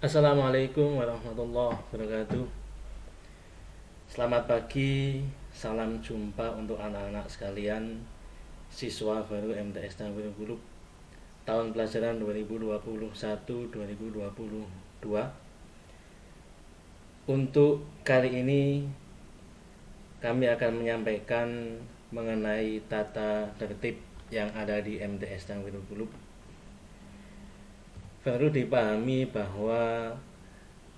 Assalamualaikum warahmatullahi wabarakatuh. Selamat pagi, salam jumpa untuk anak-anak sekalian, siswa baru MTS Tanjung Priok tahun pelajaran 2021-2022. Untuk kali ini kami akan menyampaikan mengenai tata tertib yang ada di MTS Tanjung Priok. Perlu dipahami bahwa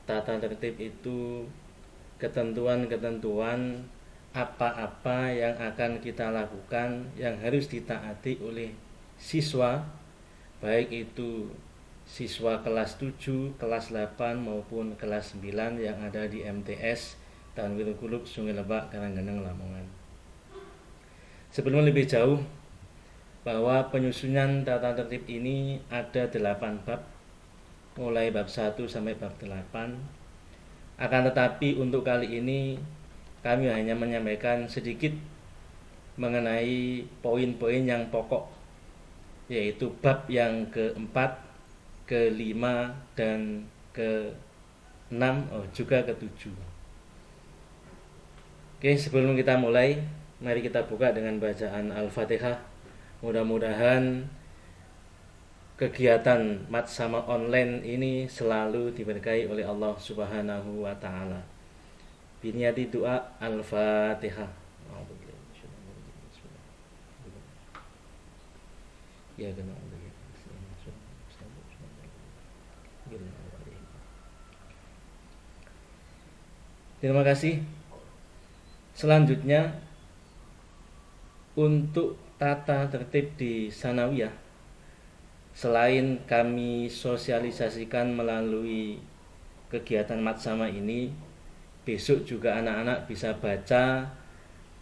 tata tertib itu ketentuan-ketentuan apa-apa yang akan kita lakukan yang harus ditaati oleh siswa, baik itu siswa kelas 7, kelas 8 maupun kelas 9 yang ada di MTS Tanjung Priok Sungai Lebak, Karanggeneng, Lamongan. Sebelum lebih jauh, bahwa penyusunan tata tertib ini ada 8 bab, mulai bab 1 sampai bab 8. Akan tetapi untuk kali ini kami hanya menyampaikan sedikit mengenai poin-poin yang pokok, yaitu bab yang keempat, kelima, dan ke-6, juga ke-7. Oke, sebelum kita mulai, mari kita buka dengan bacaan Al-Fatihah. Mudah-mudahan kegiatan mat sama online ini selalu diberkahi oleh Allah Subhanahu wa taala. Biniyati doa Al-Fatihah. Ya kena. Terima kasih. Selanjutnya untuk tata tertib di sanawiyah, selain kami sosialisasikan melalui kegiatan matsama ini, besok juga anak-anak bisa baca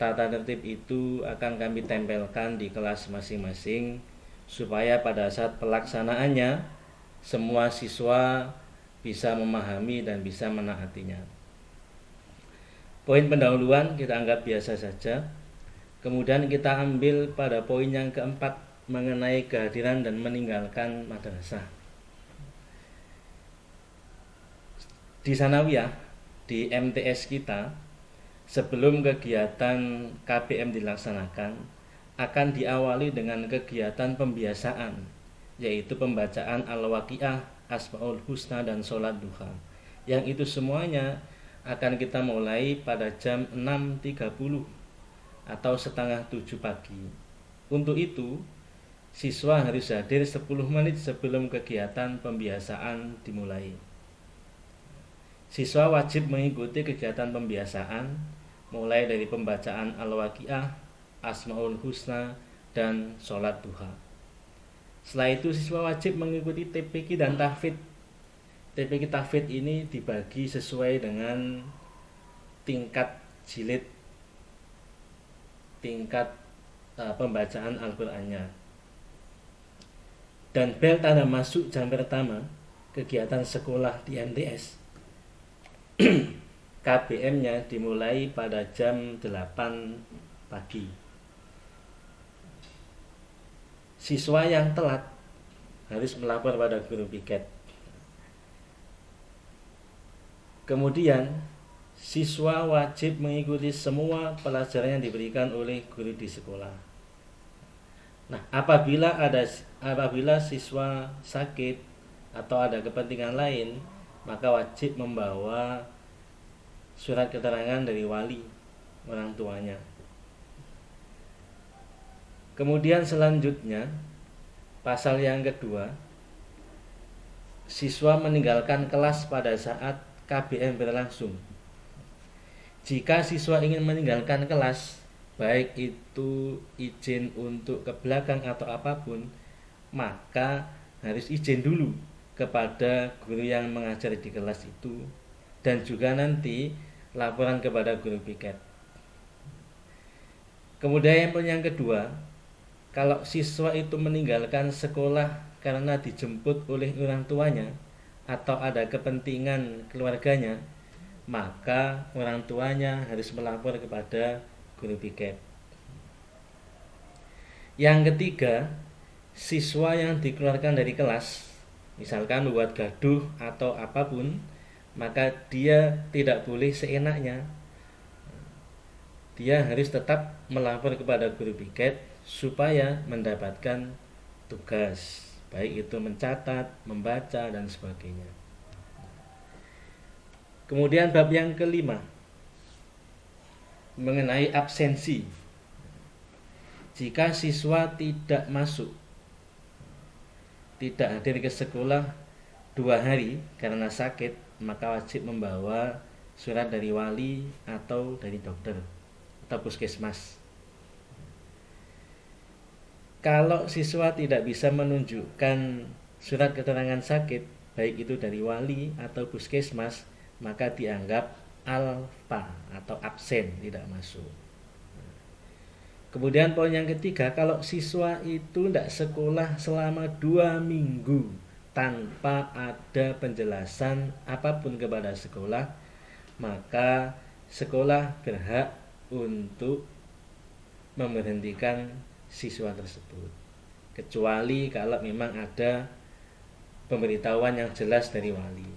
tata tertib itu akan kami tempelkan di kelas masing-masing supaya pada saat pelaksanaannya semua siswa bisa memahami dan bisa menaatinya. Poin pendahuluan kita anggap biasa saja. Kemudian kita ambil pada poin yang keempat mengenai kehadiran dan meninggalkan madrasah. Di sanawiyah, di MTS kita, sebelum kegiatan KBM dilaksanakan, akan diawali dengan kegiatan pembiasaan, yaitu pembacaan Al-Waqiah, Asmaul Husna, dan sholat duha. Yang itu semuanya akan kita mulai pada jam 6.30 atau setengah 7 pagi. Untuk itu, siswa harus hadir 10 menit sebelum kegiatan pembiasaan dimulai. Siswa wajib mengikuti kegiatan pembiasaan mulai dari pembacaan Al-Waqiah, Asmaul Husna, dan sholat duha. Setelah itu siswa wajib mengikuti TPQ dan tahfidz. TPQ tahfidz ini dibagi sesuai dengan tingkat jilid, tingkat pembacaan Al-Qur'annya. Dan bel tanda masuk jam pertama kegiatan sekolah di MTS KBM-nya dimulai pada jam 8 pagi. Siswa yang telat harus melapor pada guru piket. Kemudian siswa wajib mengikuti semua pelajaran yang diberikan oleh guru di sekolah. Nah, apabila siswa sakit atau ada kepentingan lain, maka wajib membawa surat keterangan dari wali orang tuanya. Kemudian selanjutnya, pasal yang kedua, siswa meninggalkan kelas pada saat KBM berlangsung. Jika siswa ingin meninggalkan kelas, baik itu izin untuk ke belakang atau apapun, maka harus izin dulu kepada guru yang mengajar di kelas itu, dan juga nanti laporan kepada guru piket. Kemudian yang kedua, kalau siswa itu meninggalkan sekolah karena dijemput oleh orang tuanya atau ada kepentingan keluarganya, maka orang tuanya harus melapor kepada guru piket. Yang ketiga, siswa yang dikeluarkan dari kelas misalkan membuat gaduh atau apapun, maka dia tidak boleh seenaknya. Dia harus tetap melapor kepada guru piket supaya mendapatkan tugas, baik itu mencatat, membaca, dan sebagainya. Kemudian bab yang kelima, mengenai absensi. Jika siswa tidak masuk, tidak hadir ke sekolah 2 hari karena sakit, maka wajib membawa surat dari wali atau dari dokter atau puskesmas. Kalau siswa tidak bisa menunjukkan surat keterangan sakit, baik itu dari wali atau puskesmas, maka dianggap alfa atau absen, tidak masuk. Kemudian poin yang ketiga, kalau siswa itu tidak sekolah selama 2 minggu tanpa ada penjelasan apapun kepada sekolah, maka sekolah berhak untuk memberhentikan siswa tersebut, kecuali kalau memang ada pemberitahuan yang jelas dari wali.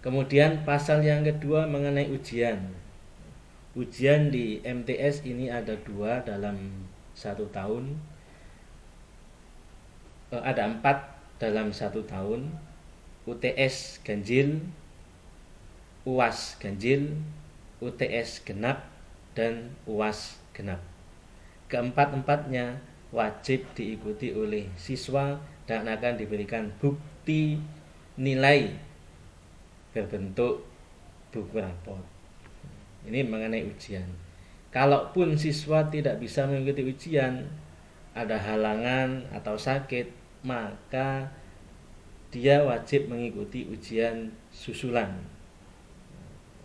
Kemudian pasal yang kedua mengenai ujian. Ujian di MTS ini ada 2 dalam 1 tahun, ada 4 dalam 1 tahun. UTS ganjil, UAS ganjil, UTS genap, dan UAS genap. Keempat-empatnya wajib diikuti oleh siswa dan akan diberikan bukti nilai berbentuk buku rapor. Ini mengenai ujian. Kalaupun siswa tidak bisa mengikuti ujian, ada halangan atau sakit, maka dia wajib mengikuti ujian susulan.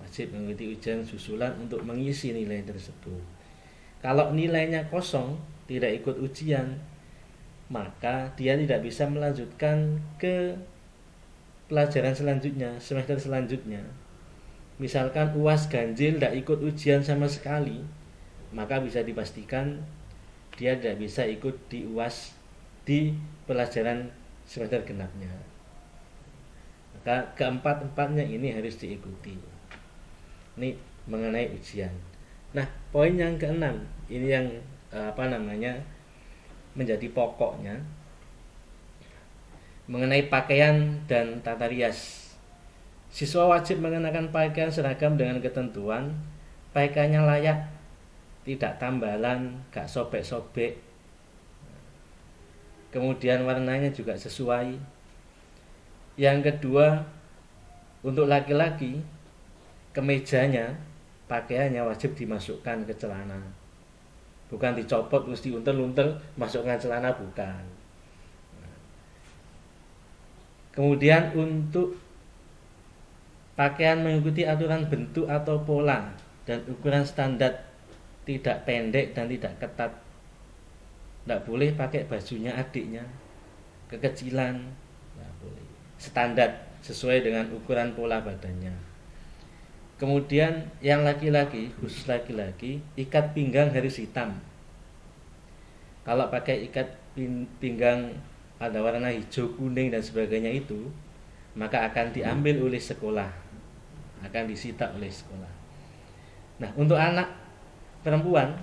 Wajib mengikuti ujian susulan untuk mengisi nilai tersebut. Kalau nilainya kosong, tidak ikut ujian, maka dia tidak bisa melanjutkan ke pelajaran selanjutnya, semester selanjutnya. Misalkan UAS ganjil tidak ikut ujian sama sekali, maka bisa dipastikan dia tidak bisa ikut di UAS di pelajaran semester genapnya. Maka keempat-empatnya ini harus diikuti. Ini mengenai ujian. Nah, poin yang keenam, ini yang menjadi pokoknya, mengenai pakaian dan tata rias. Siswa wajib mengenakan pakaian seragam dengan ketentuan pakaiannya layak, tidak tambalan, gak sobek-sobek. Kemudian warnanya juga sesuai. Yang kedua, untuk laki-laki, kemejanya, pakaiannya wajib dimasukkan ke celana. Bukan dicopot terus diuntel-untel masukkan celana, bukan. Kemudian untuk pakaian mengikuti aturan bentuk atau pola dan ukuran standar, tidak pendek dan tidak ketat. Tidak boleh pakai bajunya adiknya kekecilan, tidak boleh. Standar sesuai dengan ukuran pola badannya. Kemudian yang laki-laki, khusus laki-laki, ikat pinggang harus hitam. Kalau pakai ikat pinggang ada warna hijau, kuning, dan sebagainya itu, maka akan diambil oleh sekolah, akan disita oleh sekolah. Nah, untuk anak perempuan,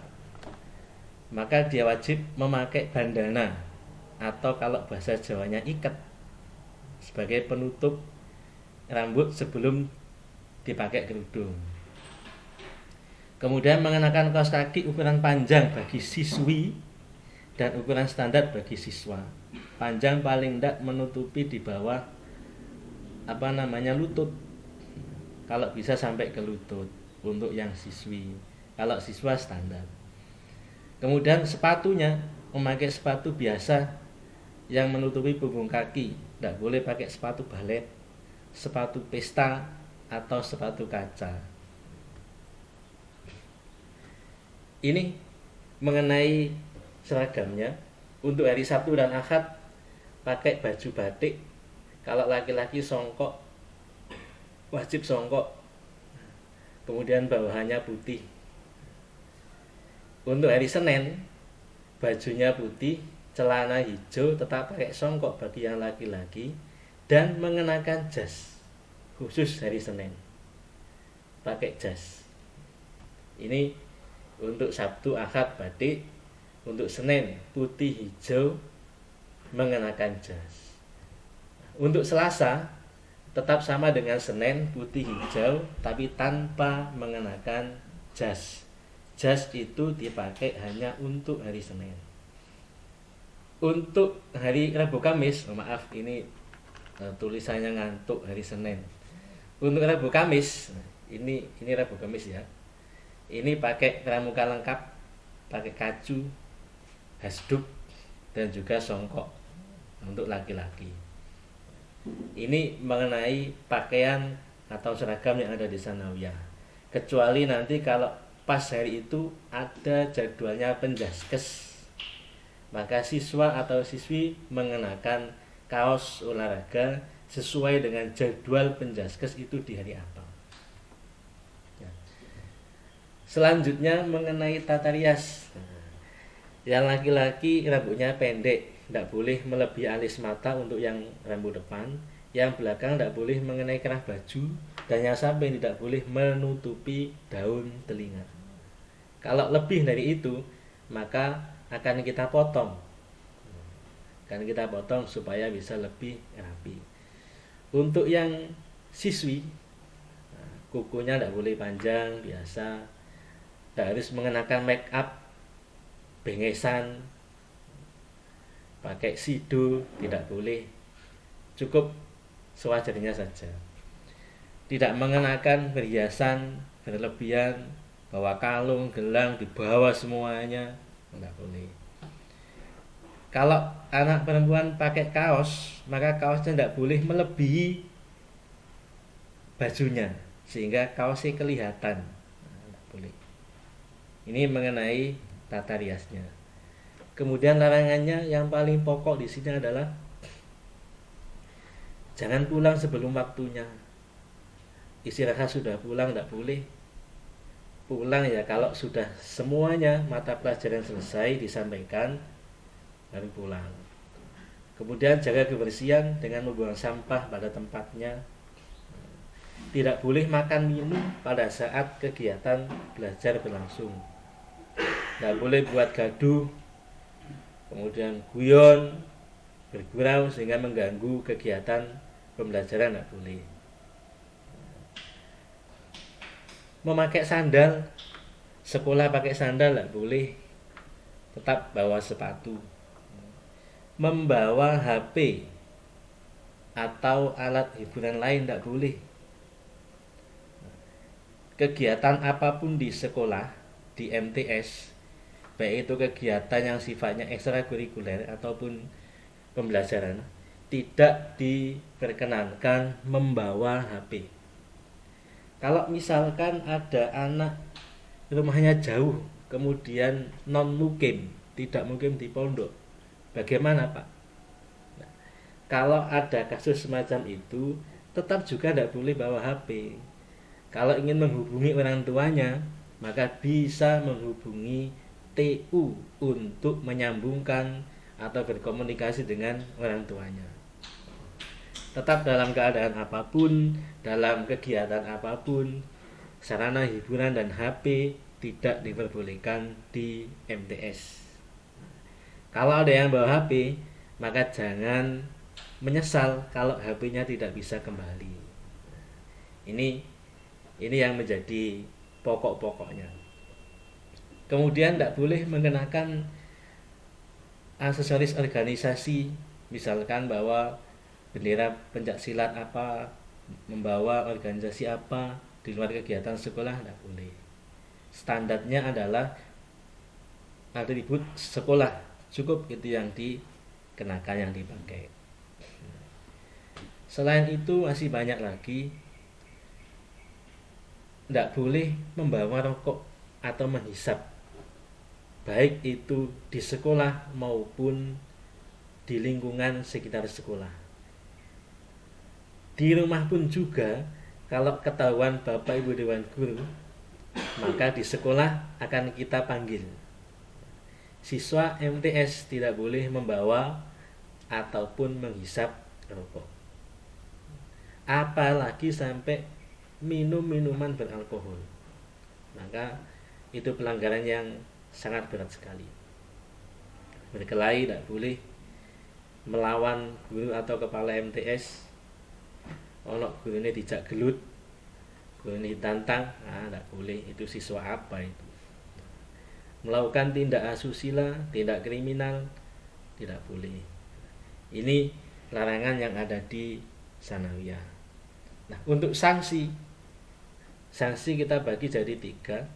maka dia wajib memakai bandana atau kalau bahasa Jawanya iket sebagai penutup rambut sebelum dipakai kerudung. Kemudian mengenakan kaos kaki ukuran panjang bagi siswi dan ukuran standar bagi siswa. Panjang paling tidak menutupi di bawah lutut. Kalau bisa sampai ke lutut untuk yang siswi. Kalau siswa standar. Kemudian sepatunya memakai sepatu biasa yang menutupi punggung kaki. Tidak boleh pakai sepatu balet, sepatu pesta, atau sepatu kaca. Ini mengenai seragamnya. Untuk hari Sabtu dan Ahad pakai baju batik. Kalau laki-laki songkok, wajib songkok. Kemudian bawahannya putih. Untuk hari Senin bajunya putih, celana hijau tetap pakai songkok bagi yang laki-laki, dan mengenakan jas khusus hari Senin, pakai jas. Ini untuk Sabtu, Ahad batik, untuk Senin putih hijau mengenakan jas. Untuk Selasa tetap sama dengan Senin putih hijau tapi tanpa mengenakan jas. Jas itu dipakai hanya untuk hari Senin. Untuk hari Rabu Kamis, maaf ini tulisannya ngantuk hari Senin. Untuk Rabu Kamis, ini Rabu Kamis ya. Ini pakai pramuka lengkap, pakai kaju, hasduk, dan juga songkok untuk laki-laki. Ini mengenai pakaian atau seragam yang ada di Sanawiyah. Kecuali nanti kalau pas hari itu ada jadwalnya penjaskes, maka siswa atau siswi mengenakan kaos olahraga sesuai dengan jadwal penjaskes itu di hari apa. Ya. Selanjutnya mengenai tata rias. Yang laki-laki rambutnya pendek, tidak boleh melebihi alis mata untuk yang rambut depan. Yang belakang tidak boleh mengenai kerah baju, dan yang samping tidak boleh menutupi daun telinga. Kalau lebih dari itu, maka akan kita potong. Supaya bisa lebih rapi. Untuk yang siswi, kukunya tidak boleh panjang, biasa. Tidak harus mengenakan make up, bengesan, pakai sido, tidak boleh. Cukup sewajarnya saja. Tidak mengenakan perhiasan berlebihan, bawa kalung, gelang, dibawa semuanya, tidak boleh. Kalau anak perempuan pakai kaos, maka kaosnya tidak boleh melebihi bajunya, sehingga kaosnya kelihatan. Tidak boleh. Ini mengenai tata riasnya. Kemudian larangannya yang paling pokok di sini adalah jangan pulang sebelum waktunya. Istirahat sudah pulang, tidak boleh. Pulang ya kalau sudah semuanya mata pelajaran selesai disampaikan, baru pulang. Kemudian jaga kebersihan dengan membuang sampah pada tempatnya. Tidak boleh makan minum pada saat kegiatan belajar berlangsung. Tidak boleh buat gaduh, kemudian guyon, bergurau sehingga mengganggu kegiatan pembelajaran, tidak boleh. Memakai sandal, sekolah pakai sandal tidak boleh, tetap bawa sepatu. Membawa HP atau alat hiburan lain tidak boleh. Kegiatan apapun di sekolah, di MTS, baik itu kegiatan yang sifatnya ekstrakurikuler ataupun pembelajaran, tidak diperkenankan membawa HP. Kalau misalkan ada anak rumahnya jauh, kemudian non-mukim, tidak mukim di pondok, bagaimana Pak? Nah, kalau ada kasus semacam itu, tetap juga tidak boleh bawa HP. Kalau ingin menghubungi orang tuanya, maka bisa menghubungi TU untuk menyambungkan atau berkomunikasi dengan orang tuanya. Tetap dalam keadaan apapun, dalam kegiatan apapun, sarana hiburan dan HP tidak diperbolehkan di MTS. Kalau ada yang bawa HP, maka jangan menyesal kalau HP-nya tidak bisa kembali. Ini yang menjadi pokok-pokoknya. Kemudian tidak boleh mengenakan aksesoris organisasi, misalkan bawa bendera pencak silat apa, membawa organisasi apa di luar kegiatan sekolah, tidak boleh. Standarnya adalah atribut sekolah, cukup itu yang dikenakan, yang dipakai. Selain itu masih banyak lagi. Tidak boleh membawa rokok atau menghisap, baik itu di sekolah maupun di lingkungan sekitar sekolah. Di rumah pun juga, kalau ketahuan Bapak Ibu Dewan Guru, maka di sekolah akan kita panggil. siswa MTS tidak boleh membawa ataupun menghisap rokok. Apalagi sampai minum minuman beralkohol. Maka itu pelanggaran yang sangat berat sekali. Berkelahi tidak boleh, melawan guru atau kepala MTS, ono gurunya dijak gelut, gurunya ditantang, tidak boleh. Itu siswa apa itu? Melakukan tindak asusila, tindak kriminal, tidak boleh. Ini larangan yang ada di sanawiyah. Nah, untuk sanksi kita bagi jadi 3.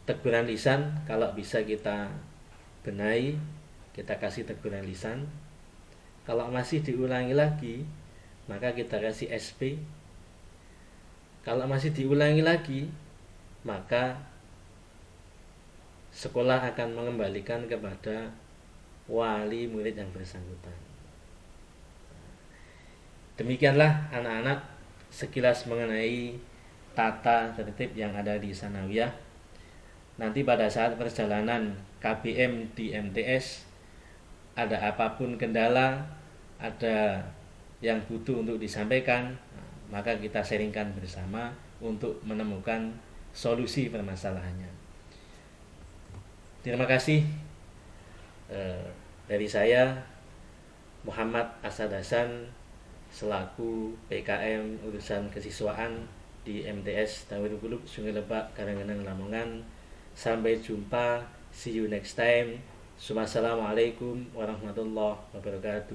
Teguran lisan, kalau bisa kita benahi, kita kasih teguran lisan. Kalau masih diulangi lagi, maka kita kasih SP. Kalau masih diulangi lagi, maka sekolah akan mengembalikan kepada wali murid yang bersangkutan. Demikianlah anak-anak sekilas mengenai tata tertib yang ada di sanawiyah. Nanti pada saat perjalanan KBM di MTS, ada apapun kendala, ada yang butuh untuk disampaikan, maka kita sharingkan bersama untuk menemukan solusi permasalahannya. Terima kasih dari saya, Muhammad Asad Hasan, selaku PKM urusan kesiswaan di MTS Darul Qulub Sungai Lebak, Karanggeneng, Lamongan. Sampai jumpa, see you next time. Wassalamualaikum warahmatullahi wabarakatuh.